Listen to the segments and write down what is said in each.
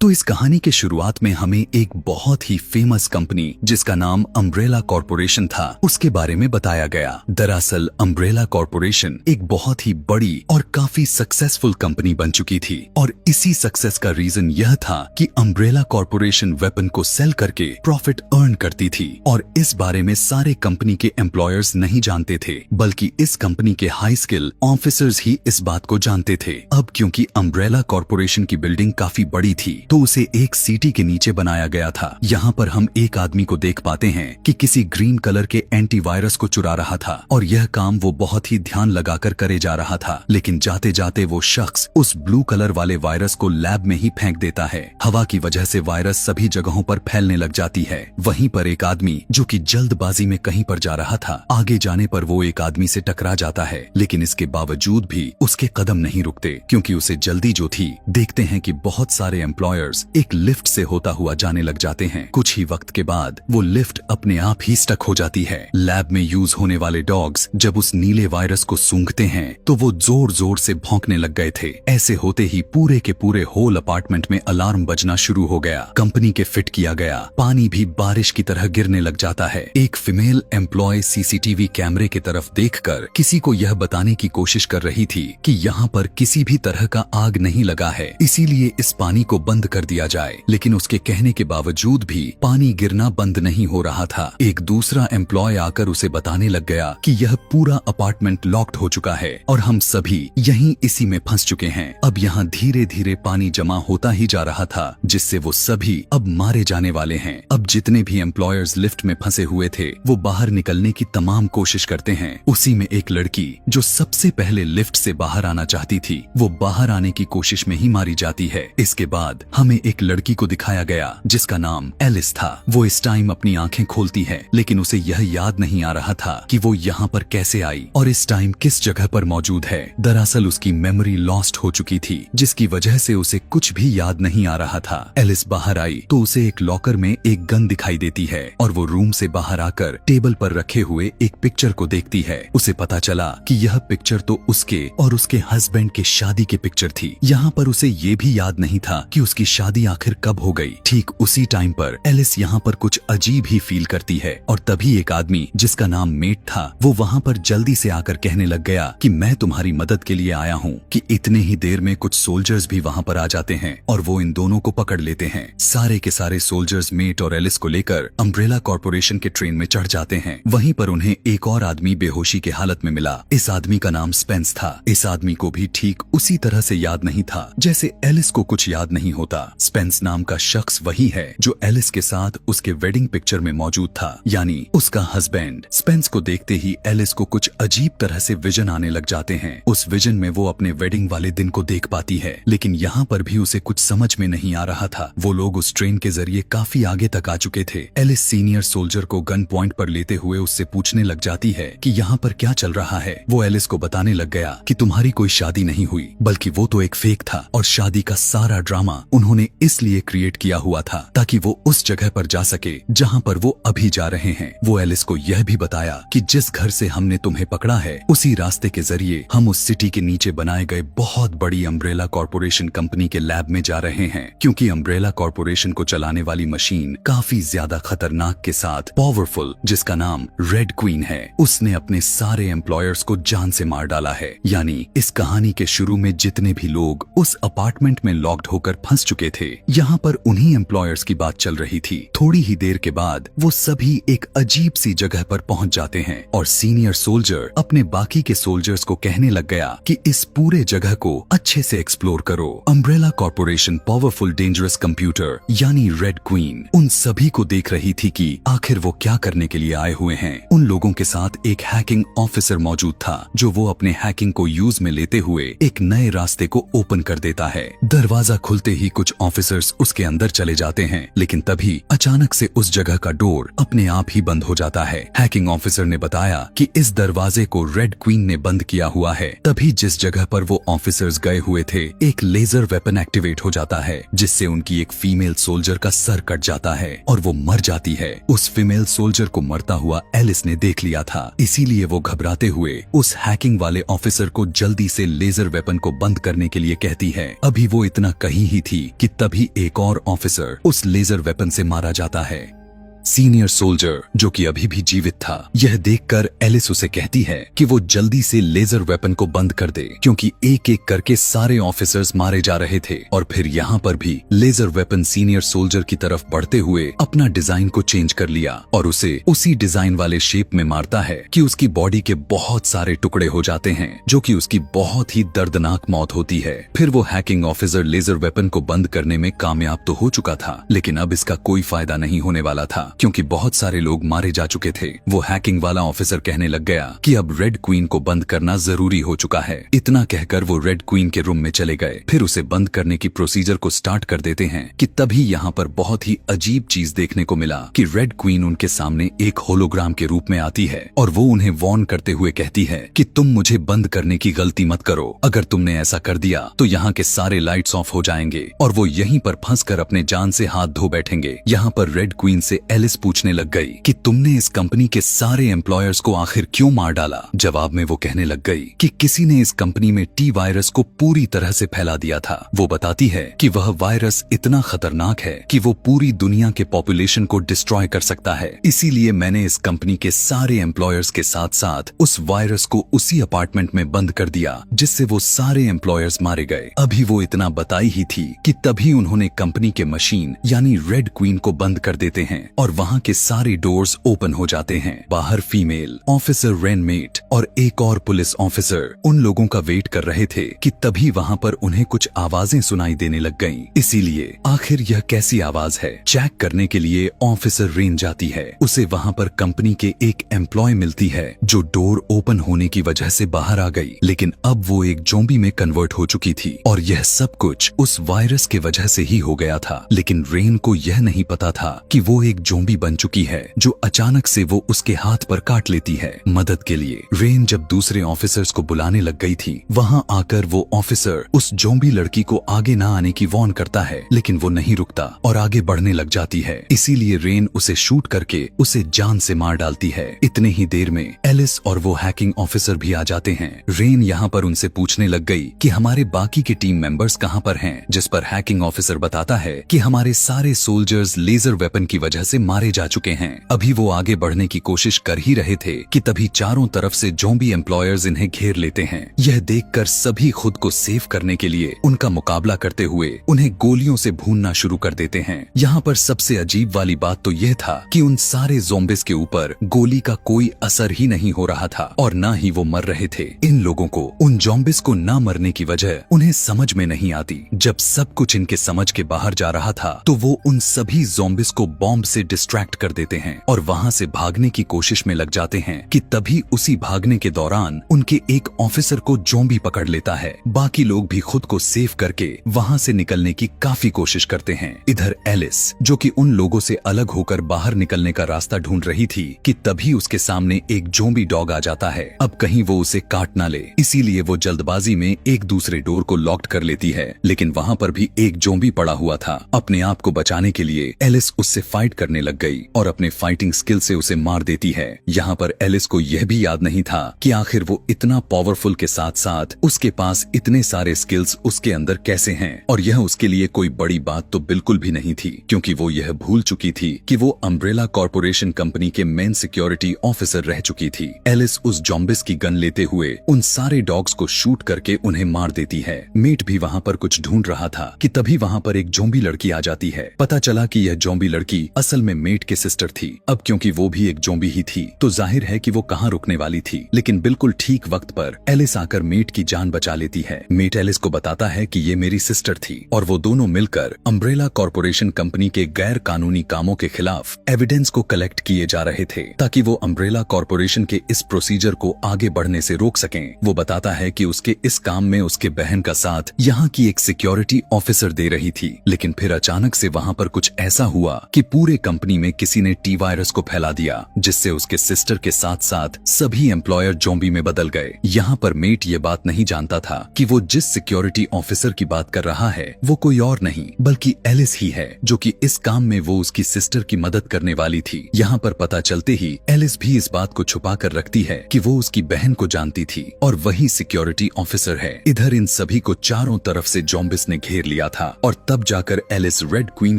तो इस कहानी के शुरुआत में हमें एक बहुत ही फेमस कंपनी जिसका नाम अम्ब्रेला कॉर्पोरेशन था उसके बारे में बताया गया। दरअसल अम्ब्रेला कॉर्पोरेशन एक बहुत ही बड़ी और काफी सक्सेसफुल कंपनी बन चुकी थी और इसी सक्सेस का रीजन यह था कि अम्ब्रेला कॉर्पोरेशन वेपन को सेल करके प्रॉफिट अर्न करती थी और इस बारे में सारे कंपनी के एम्प्लॉयर्स नहीं जानते थे, बल्कि इस कंपनी के हाई स्किल ऑफिसर्स ही इस बात को जानते थे। अब क्योंकि अम्ब्रेला कॉर्पोरेशन की बिल्डिंग काफी बड़ी थी तो उसे एक सिटी के नीचे बनाया गया था। यहाँ पर हम एक आदमी को देख पाते हैं कि किसी ग्रीन कलर के एंटीवायरस को चुरा रहा था और यह काम वो बहुत ही ध्यान लगाकर करे जा रहा था, लेकिन जाते जाते वो शख्स उस ब्लू कलर वाले वायरस को लैब में ही फेंक देता है। हवा की वजह से वायरस सभी जगहों पर फैलने लग जाती है। वहीं पर एक आदमी जो कि जल्दबाजी में कहीं पर जा रहा था, आगे जाने पर वो एक आदमी से टकरा जाता है, लेकिन इसके बावजूद भी उसके कदम नहीं रुकते क्योंकि उसे जल्दी जो थी। देखते हैं कि बहुत सारे एम्प्लॉयर्स एक लिफ्ट से होता हुआ जाने लग जाते हैं। कुछ ही वक्त के बाद वो लिफ्ट अपने आप ही स्टक हो जाती है। लैब में यूज होने वाले डॉग्स जब उस नीले वायरस को सूंघते हैं तो वो जोर जोर से भौंकने लग गए थे। ऐसे होते ही पूरे के पूरे होल अपार्टमेंट में अलार्म बजना शुरू हो गया। कंपनी के फिट किया गया पानी भी बारिश की तरह गिरने लग जाता है। एक फीमेल एम्प्लॉय सीसीटीवी कैमरे की तरफ देखकर किसी को यह बताने की कोशिश कर रही थी कि यहाँ पर किसी भी तरह का आग नहीं लगा है, इसीलिए इस पानी को बंद कर दिया जाए, लेकिन उसके कहने के बावजूद भी पानी गिरना बंद नहीं हो रहा था। एक दूसरा एम्प्लॉय आकर उसे बताने लग गया कि यह पूरा अपार्टमेंट लॉक्ड हो चुका है और हम सभी यहीं इसी में फंस चुके हैं। अब यहाँ धीरे धीरे पानी जमा होता ही जा रहा था, जिससे वो सभी अब मारे जाने वाले हैं। अब जितने भी एम्प्लॉयर्स लिफ्ट में फंसे हुए थे वो बाहर निकलने की तमाम कोशिश करते हैं। उसी में एक लड़की जो सबसे पहले लिफ्ट से बाहर आना चाहती थी वो बाहर आने की कोशिश में ही मारी जाती है। इसके बाद हमें एक लड़की को दिखाया गया जिसका नाम एलिस था। वो इस टाइम अपनी आंखें खोलती है, लेकिन उसे यह याद नहीं आ रहा था कि वो यहाँ पर कैसे आई और इस टाइम किस जगह पर मौजूद है। दरअसल उसकी मेमोरी लॉस्ट हो चुकी थी, जिसकी वजह से उसे कुछ भी याद नहीं आ रहा था। एलिस बाहर आई तो उसे एक लॉकर में एक गन दिखाई देती है और वो रूम से बाहर आकर टेबल पर रखे हुए एक पिक्चर को देखती है। उसे पता चला कि यह पिक्चर तो उसके और उसके हस्बैंड के शादी की पिक्चर थी। यहाँ पर उसे ये भी याद नहीं था कि उसकी शादी आखिर कब हो गई। ठीक उसी टाइम पर एलिस यहाँ पर कुछ अजीब ही फील करती है और तभी एक आदमी जिसका नाम मेट था वो वहाँ पर जल्दी से आकर कहने लग गया कि मैं तुम्हारी मदद के लिए आया हूँ। कि इतने ही देर में कुछ सोल्जर्स भी वहाँ पर आ जाते हैं और वो इन दोनों को पकड़ लेते हैं। सारे के सारे सोल्जर्स मेट और एलिस को लेकर अम्ब्रेला कॉर्पोरेशन के ट्रेन में चढ़ जाते हैं। वहीं पर उन्हें एक और आदमी बेहोशी के हालत में मिला। इस आदमी का नाम स्पेंस था। इस आदमी को भी ठीक उसी तरह से याद नहीं था जैसे एलिस को कुछ याद नहीं होता। स्पेंस नाम का शख्स वही है जो एलिस के साथ उसके वेडिंग पिक्चर में मौजूद था, यानी उसका हस्बैंड। स्पेंस को देखते ही एलिस को कुछ अजीब तरह से विजन आने लग जाते हैं। उस विजन में वो अपने वेडिंग वाले दिन को देख पाती है, लेकिन यहाँ पर भी उसे कुछ समझ में नहीं आ रहा था। वो लोग उस ट्रेन के जरिए काफी आगे तक आ चुके थे। एलिस सीनियर सोल्जर को गन पॉइंट पर लेते हुए उससे पूछने लग जाती है कि यहाँ पर क्या चल रहा है। वो एलिस को बताने लग गया कि तुम्हारी कोई शादी नहीं हुई, बल्कि वो तो एक फेक था और शादी का सारा ड्रामा उन्होंने इसलिए क्रिएट किया हुआ था ताकि वो उस जगह पर जा सके जहाँ पर वो अभी जा रहे हैं। वो एलिस को यह भी बताया कि जिस घर से हमने तुम्हें पकड़ा है उसी रास्ते के जरिए हम उस सिटी के नीचे बनाए गए बहुत बड़ी अम्ब्रेला कॉर्पोरेशन कंपनी के लैब में जा रहे हैं, क्योंकि अम्ब्रेला कॉर्पोरेशन को चलाने वाली मशीन काफी ज्यादा खतरनाक के साथ पावरफुल, जिसका नाम रेड क्वीन है, उसने अपने सारे एम्प्लॉयर्स को जान से मार डाला है। यानी इस कहानी के शुरू में जितने भी लोग उस अपार्टमेंट में लॉक्ड होकर फंस चुके थे, यहाँ पर उन्हीं एम्प्लॉयर्स की बात चल रही थी। थोड़ी ही देर के बाद वो सभी एक अजीब सी जगह पर पहुंच जाते हैं और सीनियर सोल्जर अपने बाकी के सोल्जर्स को कहने लग गया कि इस पूरे जगह को अच्छे से एक्सप्लोर करो। Umbrella corporation powerful dangerous computer यानी रेड क्वीन उन सभी को देख रही थी कि आखिर वो क्या करने के लिए आए हुए हैं। उन लोगों के साथ एक हैकिंग ऑफिसर मौजूद था जो वो अपने हैकिंग को यूज में लेते हुए एक नए रास्ते को ओपन कर देता है। दरवाजा खुलते ही कुछ ऑफिसर्स उसके अंदर चले जाते हैं, लेकिन तभी अचानक से उस जगह का डोर अपने आप ही बंद हो जाता है। हैकिंग ऑफिसर ने बताया कि इस दरवाजे को रेड क्वीन ने बंद किया हुआ है। तभी जिस जगह पर वो ऑफिसर्स गए हुए थे एक लेजर वेपन एक्टिवेट हो जाता है, जिससे उनकी एक फीमेल सोल्जर का सर कट जाता है और वो मर जाती है। उस फीमेल सोल्जर को मरता हुआ एलिस ने देख लिया था, इसीलिए वो घबराते हुए उस हैकिंग वाले ऑफिसर को जल्दी से लेजर वेपन को बंद करने के लिए कहती है। अभी वो इतना कही ही थी कि तभी एक और ऑफिसर उस लेजर वेपन से मारा जाता है। सीनियर सोल्जर जो कि अभी भी जीवित था, यह देखकर एलिस उसे कहती है कि वो जल्दी से लेजर वेपन को बंद कर दे, क्योंकि एक एक करके सारे ऑफिसर्स मारे जा रहे थे। और फिर यहाँ पर भी लेजर वेपन सीनियर सोल्जर की तरफ बढ़ते हुए अपना डिजाइन को चेंज कर लिया और उसे उसी डिजाइन वाले शेप में मारता है कि उसकी बॉडी के बहुत सारे टुकड़े हो जाते हैं, जो कि उसकी बहुत ही दर्दनाक मौत होती है। फिर वो हैकिंग ऑफिसर लेजर वेपन को बंद करने में कामयाब तो हो चुका था, लेकिन अब इसका कोई फायदा नहीं होने वाला था, क्योंकि बहुत सारे लोग मारे जा चुके थे। वो हैकिंग वाला ऑफिसर कहने लग गया कि अब रेड क्वीन को बंद करना जरूरी हो चुका है। इतना कहकर वो रेड क्वीन के रूम में चले गए। फिर उसे बंद करने की प्रोसीजर को स्टार्ट कर देते हैं कि तभी यहाँ पर बहुत ही अजीब चीज देखने को मिला कि रेड क्वीन उनके सामने एक होलोग्राम के रूप में आती है और वो उन्हें वॉर्न करते हुए कहती है कि तुम मुझे बंद करने की गलती मत करो। अगर तुमने ऐसा कर दिया तो यहाँ के सारे लाइट्स ऑफ हो जाएंगे और वो यहीं पर फंसकर अपने जान से हाथ धो बैठेंगे। यहाँ पर रेड क्वीन से एलिस पूछने लग गई कि तुमने इस कंपनी के सारे एम्प्लॉयर्स को आखिर क्यों मार डाला। जवाब में वो कहने लग गई कि किसी ने इस कंपनी में टी वायरस को पूरी तरह से फैला दिया था। वो बताती है कि वह वायरस इतना खतरनाक है कि वो पूरी दुनिया के पॉपुलेशन को डिस्ट्रॉय कर सकता है, इसीलिए मैंने इस कंपनी के सारे एम्प्लॉयर्स के साथ साथ उस वायरस को उसी अपार्टमेंट में बंद कर दिया, जिससे वो सारे एम्प्लॉयर्स मारे गए। अभी वो इतना बताई ही थी कि तभी उन्होंने कंपनी के मशीन यानी रेड क्वीन को बंद कर देते हैं और वहाँ के सारे डोर्स ओपन हो जाते हैं। बाहर फीमेल ऑफिसर रेनमेट और एक और पुलिस ऑफिसर उन लोगों का वेट कर रहे थे कि तभी वहाँ पर उन्हें कुछ आवाजें सुनाई देने लग गईं। इसीलिए आखिर यह कैसी आवाज है चेक करने के लिए ऑफिसर रेन जाती है। उसे वहाँ पर कंपनी के एक एम्प्लॉय मिलती है जो डोर ओपन होने की वजह से बाहर आ गई, लेकिन अब वो एक ज़ॉम्बी में कन्वर्ट हो चुकी थी और यह सब कुछ उस वायरस के वजह से ही हो गया था। लेकिन रेन को यह नहीं पता था कि वो एक ज़ॉम्बी बन चुकी है जो अचानक से वो उसके हाथ पर काट लेती है। मदद के लिए रेन जब दूसरे ऑफिसर्स को बुलाने लग गई थी, वहाँ आकर वो ऑफिसर उस ज़ॉम्बी लड़की को आगे ना आने की वॉर्न करता है, लेकिन वो नहीं रुकता और आगे बढ़ने लग जाती है। इसीलिए रेन उसे शूट करके उसे जान से मार डालती है। इतने ही देर में एलिस और वो हैकिंग ऑफिसर भी आ जाते हैं। रेन यहाँ पर उनसे पूछने लग गई कि हमारे बाकी के टीम मेंबर्स कहाँ पर हैं, जिस पर हैकिंग ऑफिसर बताता है कि हमारे सारे सोल्जर्स लेजर वेपन की वजह से मारे जा चुके हैं। अभी वो आगे बढ़ने की कोशिश कर ही रहे थे कि तभी चारों तरफ से ज़ॉम्बी एम्प्लॉयर्स इन्हें घेर लेते हैं। यह देखकर सभी खुद को सेव करने के लिए उनका मुकाबला करते हुए उन्हें गोलियों से भूनना शुरू कर देते हैं। यहाँ पर सबसे अजीब वाली बात तो यह था कि उन सारे ज़ॉम्बिस के ऊपर गोली का कोई असर ही नहीं हो रहा था और न ही वो मर रहे थे। इन लोगों को उन ज़ॉम्बिस को न मरने की वजह उन्हें समझ में नहीं आती। जब सब कुछ इनके समझ के बाहर जा रहा था तो वो उन सभी ज़ॉम्बिस को बॉम्ब से डिस्ट्रैक्ट कर देते हैं और वहाँ से भागने की कोशिश में लग जाते हैं कि तभी उसी भागने के दौरान उनके एक ऑफिसर को ज़ॉम्बी पकड़ लेता है। बाकी लोग भी खुद को सेव करके वहाँ से निकलने की काफी कोशिश करते हैं। इधर एलिस जो कि उन लोगों से अलग होकर बाहर निकलने का रास्ता ढूंढ रही थी कि तभी उसके सामने एक ज़ॉम्बी डॉग आ जाता है। अब कहीं वो उसे काट ना ले, इसीलिए वो जल्दबाजी में एक दूसरे डोर को लॉक कर लेती है, लेकिन वहाँ पर भी एक ज़ॉम्बी पड़ा हुआ था। अपने आप को बचाने के लिए एलिस उससे फाइट करने लग गई और अपने फाइटिंग स्किल से उसे मार देती है। यहाँ पर एलिस को यह भी याद नहीं था कि आखिर वो इतना पावरफुल के साथ साथ उसके पास इतने सारे स्किल्स उसके अंदर कैसे हैं, और यह उसके लिए कोई बड़ी बात तो बिल्कुल भी नहीं थी, क्योंकि वो यह भूल चुकी थी कि वो अम्ब्रेला कॉर्पोरेशन कंपनी के मेन सिक्योरिटी ऑफिसर रह चुकी थी। एलिस उस ज़ॉम्बिस की गन लेते हुए उन सारे डॉग्स को शूट करके उन्हें मार देती है। मेट भी वहाँ पर कुछ ढूंढ रहा था कि तभी वहाँ पर एक ज़ॉम्बी लड़की आ जाती है। पता चला कि यह ज़ॉम्बी लड़की असल में मेट के सिस्टर थी। अब क्योंकि वो भी एक ज़ॉम्बी ही थी तो जाहिर है कि वो कहाँ रुकने वाली थी, लेकिन बिल्कुल ठीक वक्त पर एलिस आकर मेट की जान बचा लेती है। मेट एलिस को बताता है कि ये मेरी सिस्टर थी और वो दोनों मिलकर अम्ब्रेला कॉर्पोरेशन कंपनी के गैर कानूनी कामों के खिलाफ एविडेंस को कलेक्ट किए जा रहे थे ताकि वो अम्ब्रेला कॉर्पोरेशन के इस प्रोसीजर को आगे बढ़ने से रोक सकें। वो बताता है कि उसके इस काम में उसके बहन का साथ यहाँ की एक सिक्योरिटी ऑफिसर दे रही थी, लेकिन फिर अचानक से वहाँ पर कुछ ऐसा हुआ कि पूरे कंपनी कंपनी में किसी ने टी वायरस को फैला दिया, जिससे उसके सिस्टर के साथ साथ सभी एम्प्लॉयर ज़ॉम्बी में बदल गए। यहाँ पर मेट ये बात नहीं जानता था कि वो जिस सिक्योरिटी ऑफिसर की बात कर रहा है वो कोई और नहीं बल्कि एलिस ही है, जो कि इस काम में वो उसकी सिस्टर की मदद करने वाली थी। यहाँ पर पता चलते ही एलिस भी इस बात को छुपा कर रखती है कि वो उसकी बहन को जानती थी और वही सिक्योरिटी ऑफिसर है। इधर इन सभी को चारों तरफ से ज़ॉम्बिस ने घेर लिया था और तब जाकर एलिस रेड क्वीन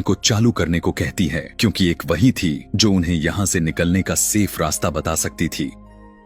को चालू करने को कहती है, क्योंकि एक वही थी जो उन्हें यहाँ से निकलने का सेफ रास्ता बता सकती थी।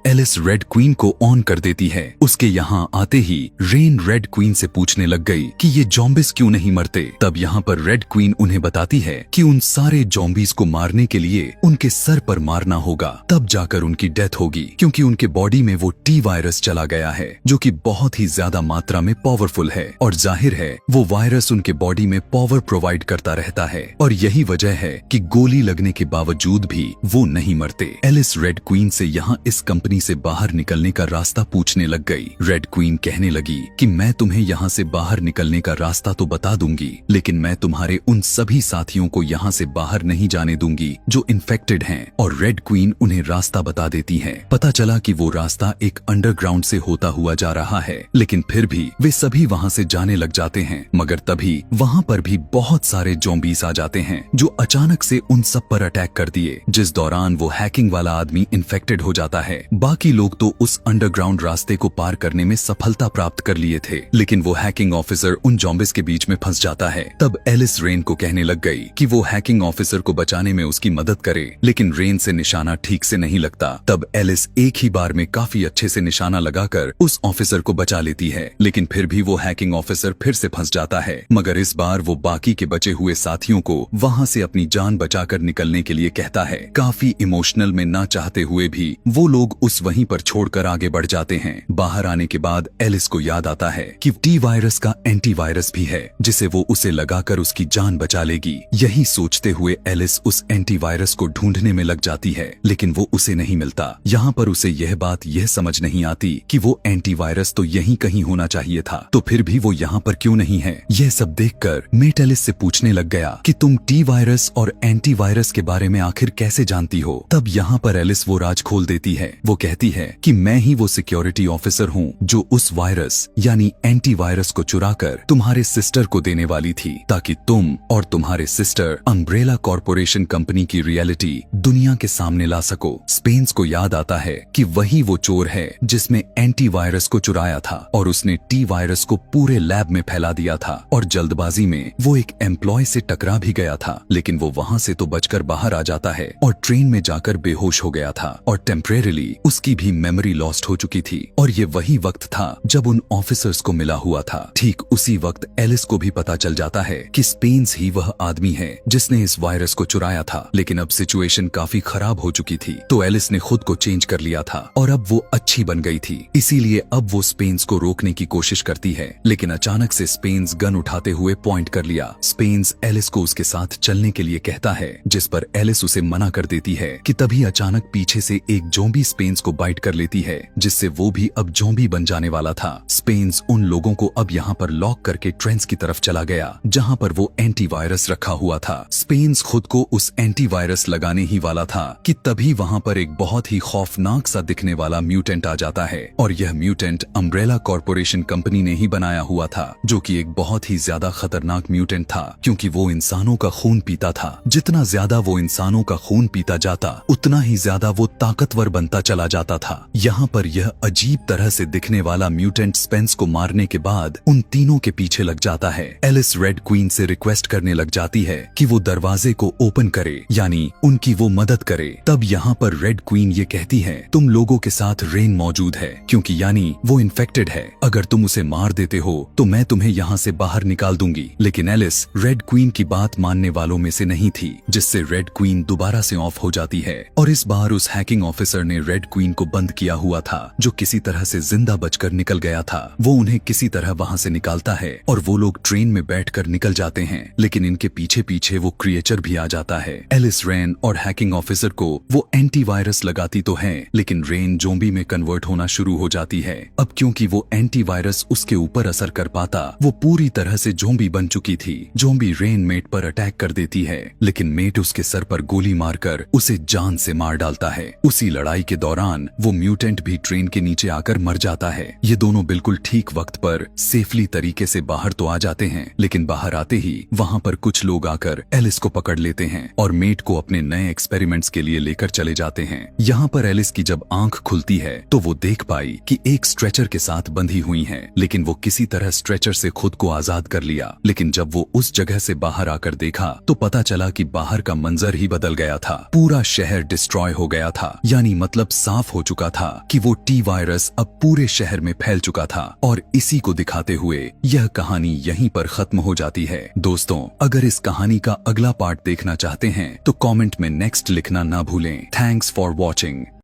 एलिस रेड क्वीन को ऑन कर देती है। उसके यहाँ आते ही रेन रेड क्वीन से पूछने लग गई कि ये ज़ॉम्बिस क्यों नहीं मरते। तब यहाँ पर रेड क्वीन उन्हें बताती है कि उन सारे ज़ॉम्बिस को मारने के लिए उनके सर पर मारना होगा, तब जाकर उनकी डेथ होगी, क्योंकि उनके बॉडी में वो टी वायरस चला गया है जो कि बहुत ही ज्यादा मात्रा में पावरफुल है और जाहिर है वो वायरस उनके बॉडी में पावर प्रोवाइड करता रहता है और यही वजह है कि गोली लगने के बावजूद भी वो नहीं मरते। एलिस रेड क्वीन से यहाँ इस कंपनी से बाहर निकलने का रास्ता पूछने लग गई। रेड क्वीन कहने लगी कि मैं तुम्हें यहाँ से बाहर निकलने का रास्ता तो बता दूंगी, लेकिन मैं तुम्हारे उन सभी साथियों को यहाँ से बाहर नहीं जाने दूंगी जो इन्फेक्टेड हैं। और रेड क्वीन उन्हें रास्ता बता देती है। पता चला कि वो रास्ता एक अंडरग्राउंड से होता हुआ जा रहा है, लेकिन फिर भी वे सभी वहाँ से जाने लग जाते हैं। मगर तभी वहाँ पर भी बहुत सारे ज़ॉम्बीस आ जाते हैं जो अचानक से उन सब पर अटैक कर दिए, जिस दौरान वो हैकिंग वाला आदमी इन्फेक्टेड हो जाता है। बाकी लोग तो उस अंडरग्राउंड रास्ते को पार करने में सफलता प्राप्त कर लिए थे, लेकिन वो हैकिंग ऑफिसर उन ज़ॉम्बिस के बीच में फंस जाता है। तब एलिस रेन को कहने लग गई कि वो हैकिंग ऑफिसर को बचाने में उसकी मदद करे, लेकिन रेन से निशाना ठीक से नहीं लगता। तब एलिस एक ही बार में काफी अच्छे से निशाना लगाकर उस ऑफिसर को बचा लेती है, लेकिन फिर भी वो हैकिंग ऑफिसर फिर से फंस जाता है। मगर इस बार वो बाकी के बचे हुए साथियों को वहाँ से अपनी जान बचाकर निकलने के लिए कहता है। काफी इमोशनल में ना चाहते हुए भी वो लोग उस वहीं पर छोड़कर आगे बढ़ जाते हैं। बाहर आने के बाद एलिस को याद आता है कि टी वायरस का एंटीवायरस भी है, जिसे वो उसे लगाकर उसकी जान बचा लेगी। यही सोचते हुए एलिस उस एंटीवायरस को ढूंढने में लग जाती है, लेकिन वो उसे नहीं मिलता। यहाँ पर उसे यह बात यह समझ नहीं आती कि वो एंटीवायरस तो यहीं कहीं होना चाहिए था, तो फिर भी वो यहाँ पर क्यों नहीं है। यह सब देखकर मेट एलिस से पूछने लग गया कि तुम टी वायरस और एंटीवायरस के बारे में आखिर कैसे जानती हो। तब यहाँ पर एलिस वो राज खोल देती है। वो कहती है कि मैं ही वो सिक्योरिटी ऑफिसर हूँ जो उस वायरस यानी एंटीवायरस को चुराकर तुम्हारे सिस्टर को देने वाली थी, ताकि तुम और तुम्हारे सिस्टर अम्ब्रेला कॉर्पोरेशन कंपनी की रियलिटी दुनिया के सामने ला सको। स्पेन्स को याद आता है कि वही वो चोर है जिसमें एंटीवायरस को चुराया था और उसने टी वायरस को पूरे लैब में फैला दिया था और जल्दबाजी में वो एक एम्प्लॉय से टकरा भी गया था, लेकिन वो वहाँ से तो बचकर बाहर आ जाता है और ट्रेन में जाकर बेहोश हो गया था और टेम्परेरीली उसकी भी मेमोरी लॉस्ट हो चुकी थी। और ये वही वक्त था जब उन ऑफिसर्स को मिला हुआ था। ठीक उसी वक्त एलिस को भी पता चल जाता है कि स्पेन्स ही वह आदमी है जिसने इस वायरस को चुराया था, लेकिन अब सिचुएशन काफी खराब हो चुकी थी, तो एलिस ने खुद को चेंज कर लिया था और अब वो अच्छी बन गई थी। इसीलिए अब वो स्पेन्स को रोकने की कोशिश करती है, लेकिन अचानक से स्पेन्स गन उठाते हुए पॉइंट कर लिया। स्पेन्स एलिस को उसके साथ चलने के लिए कहता है, जिस पर एलिस उसे मना कर देती है कि तभी अचानक पीछे से एक ज़ॉम्बी स्पेन्स को बाइट कर लेती है, जिससे वो भी अब ज़ॉम्बी बन जाने वाला था। स्पेन्स उन लोगों को अब यहाँ पर लॉक करके ट्रेंच की तरफ चला गया जहाँ पर वो एंटीवायरस रखा हुआ था। स्पेन्स खुद को उस एंटीवायरस लगाने ही वाला था कि तभी वहाँ पर एक बहुत ही खौफनाक सा दिखने वाला म्यूटेंट आ जाता है और यह म्यूटेंट अम्ब्रेला कॉर्पोरेशन कंपनी ने ही बनाया हुआ था, जो कि एक बहुत ही ज्यादा खतरनाक म्यूटेंट था, क्योंकि वो इंसानों का खून पीता था। जितना ज्यादा वो इंसानों का खून पीता जाता उतना ही ज्यादा वो ताकतवर बनता चला जाता था। यहाँ पर यह अजीब तरह से दिखने वाला म्यूटेंट स्पेंस को मारने के बाद उन तीनों के पीछे लग जाता है। एलिस रेड क्वीन से रिक्वेस्ट करने लग जाती है कि वो दरवाजे को ओपन करे, यानी उनकी वो मदद करे। तब यहाँ पर रेड क्वीन ये कहती है, तुम लोगों के साथ रेन मौजूद है, क्योंकि यानी वो इन्फेक्टेड है। अगर तुम उसे मार देते हो तो मैं तुम्हें यहाँ से बाहर निकाल दूंगी। लेकिन एलिस रेड क्वीन की बात मानने वालों में से नहीं थी, जिससे रेड क्वीन दोबारा से ऑफ हो जाती है और इस बार उस हैकिंग ऑफिसर ने रेड क्वीन को बंद किया हुआ था, जो किसी तरह से जिंदा बचकर निकल गया था। वो उन्हें किसी तरह वहां से निकालता है और वो लोग ट्रेन में बैठकर निकल जाते हैं, लेकिन इनके पीछे पीछे वो क्रिएचर भी आ जाता है। एलिस रेन और हैकिंग ऑफिसर को वो एंटीवायरस लगाती तो है, लेकिन रेन ज़ॉम्बी में कन्वर्ट होना शुरू हो जाती है। अब क्योंकि वो एंटीवायरस उसके ऊपर असर कर पाता, वो पूरी तरह से ज़ॉम्बी बन चुकी थी। ज़ॉम्बी रेन मेट पर अटैक कर देती है, लेकिन मेट उसके सर पर गोली मारकर उसे जान से मार डालता है। उसी लड़ाई के दौरान वो म्यूटेंट भी ट्रेन के नीचे आकर मर जाता है। ये दोनों बिल्कुल ठीक वक्त पर सेफली तरीके से बाहर तो आ जाते हैं, लेकिन बाहर आते ही वहां पर कुछ लोग आकर एलिस को पकड़ लेते हैं और मेट को अपने नए एक्सपेरिमेंट्स के लिए लेकर चले जाते हैं। यहाँ पर एलिस की जब आंख खुलती है तो वो देख पाई कि एक स्ट्रेचर के साथ बंधी हुई है, लेकिन वो किसी तरह स्ट्रेचर से खुद को आजाद कर लिया। लेकिन जब वो उस जगह से बाहर आकर देखा तो पता चला कि बाहर का मंजर ही बदल गया था। पूरा शहर डिस्ट्रॉय हो गया था, यानी मतलब साफ हो चुका था कि वो टी वायरस अब पूरे शहर में फैल चुका था। और इसी को दिखाते हुए यह कहानी यहीं पर खत्म हो जाती है। दोस्तों, अगर इस कहानी का अगला पार्ट देखना चाहते हैं तो कमेंट में नेक्स्ट लिखना ना भूलें। Thanks for watching.